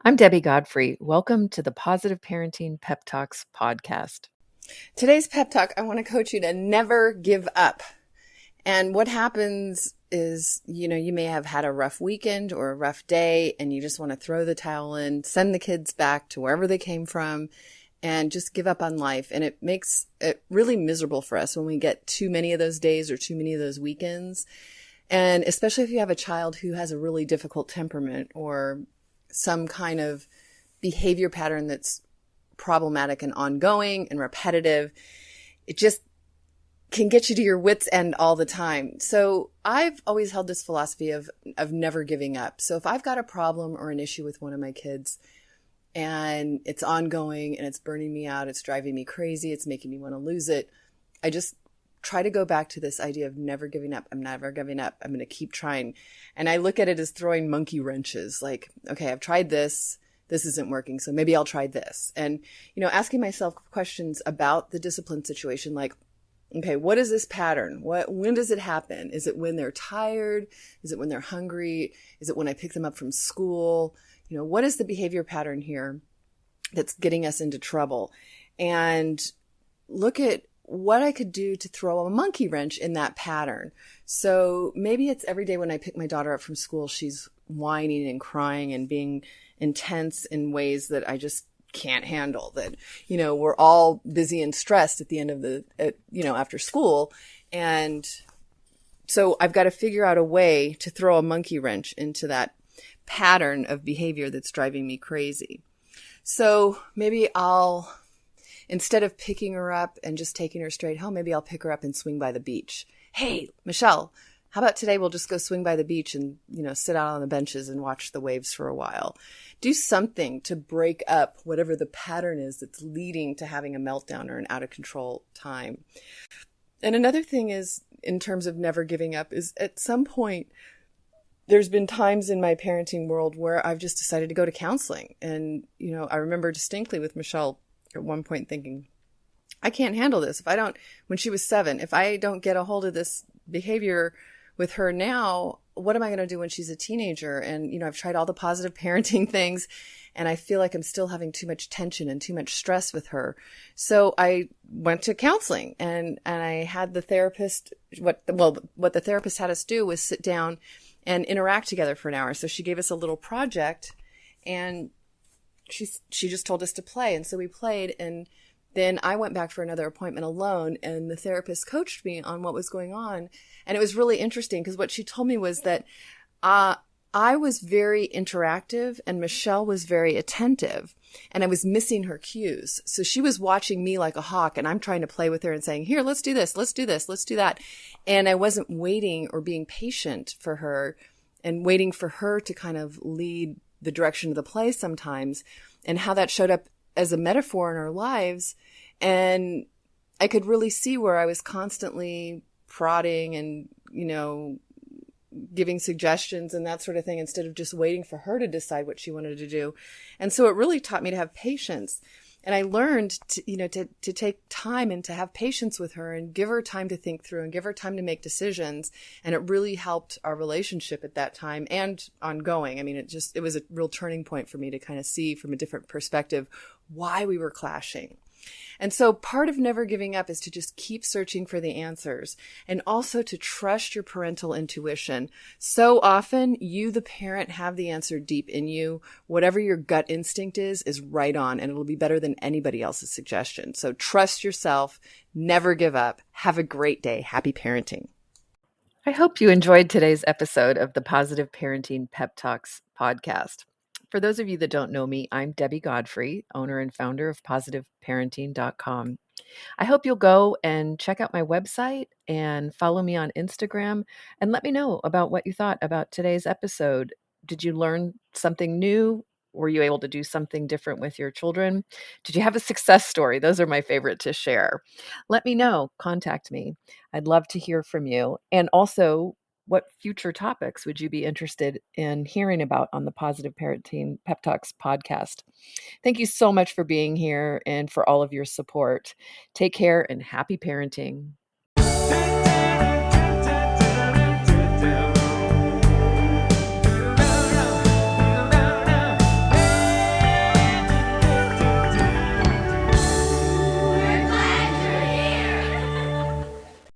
I'm Debbie Godfrey. Welcome to the Positive Parenting Pep Talks podcast. Today's pep talk, I want to coach you to never give up. And what happens is, you may have had a rough weekend or a rough day and you just want to throw the towel in, send the kids back to wherever they came from and just give up on life. And it makes it really miserable for us when we get too many of those days or too many of those weekends. And especially if you have a child who has a really difficult temperament or some kind of behavior pattern that's problematic and ongoing and repetitive, it just can get you to your wits' end all the time. So I've always held this philosophy of never giving up. So if I've got a problem or an issue with one of my kids and it's ongoing and it's burning me out, it's driving me crazy, it's making me want to lose it, I just try to go back to this idea of never giving up. I'm never giving up. I'm going to keep trying. And I look at it as throwing monkey wrenches. Like, okay, I've tried this. This isn't working, so maybe I'll try this. And, asking myself questions about the discipline situation, like, okay, what is this pattern? When does it happen? Is it when they're tired? Is it when they're hungry? Is it when I pick them up from school? What is the behavior pattern here that's getting us into trouble? And look at what I could do to throw a monkey wrench in that pattern. So maybe it's every day when I pick my daughter up from school, she's whining and crying and being intense in ways that I just can't handle, that, we're all busy and stressed at the end of after school. And so I've got to figure out a way to throw a monkey wrench into that pattern of behavior that's driving me crazy. So maybe instead of picking her up and just taking her straight home, maybe I'll pick her up and swing by the beach. Hey, Michelle, how about today we'll just go swing by the beach and, sit out on the benches and watch the waves for a while. Do something to break up whatever the pattern is that's leading to having a meltdown or an out of control time. And another thing is, in terms of never giving up, is at some point, there's been times in my parenting world where I've just decided to go to counseling. And, I remember distinctly with Michelle at one point thinking, I can't handle this. When she was 7, if I don't get a hold of this behavior with her now, what am I going to do when she's a teenager? And, I've tried all the positive parenting things and I feel like I'm still having too much tension and too much stress with her. So I went to counseling and I had the therapist, what the therapist had us do was sit down and interact together for an hour. So she gave us a little project and she just told us to play. And so we played, and then I went back for another appointment alone, and the therapist coached me on what was going on. And it was really interesting because what she told me was that I was very interactive and Michelle was very attentive, and I was missing her cues. So she was watching me like a hawk, and I'm trying to play with her and saying, here, let's do this, let's do this, let's do that. And I wasn't waiting or being patient for her and waiting for her to kind of lead the direction of the play sometimes, and how that showed up as a metaphor in our lives. And I could really see where I was constantly prodding and, giving suggestions and that sort of thing, instead of just waiting for her to decide what she wanted to do. And so it really taught me to have patience. And I learned to take time and to have patience with her and give her time to think through and give her time to make decisions. And it really helped our relationship at that time and ongoing. I mean, it was a real turning point for me to kind of see from a different perspective why we were clashing. And so part of never giving up is to just keep searching for the answers, and also to trust your parental intuition. So often you, the parent, have the answer deep in you. Whatever your gut instinct is right on, and it'll be better than anybody else's suggestion. So trust yourself, never give up. Have a great day. Happy parenting. I hope you enjoyed today's episode of the Positive Parenting Pep Talks podcast. For those of you that don't know me, I'm Debbie Godfrey, owner and founder of positiveparenting.com. I hope you'll go and check out my website and follow me on Instagram and let me know about what you thought about today's episode. Did you learn something new? Were you able to do something different with your children? Did you have a success story? Those are my favorite to share. Let me know. Contact me. I'd love to hear from you. And also, what future topics would you be interested in hearing about on the Positive Parenting Pep Talks podcast? Thank you so much for being here and for all of your support. Take care and happy parenting.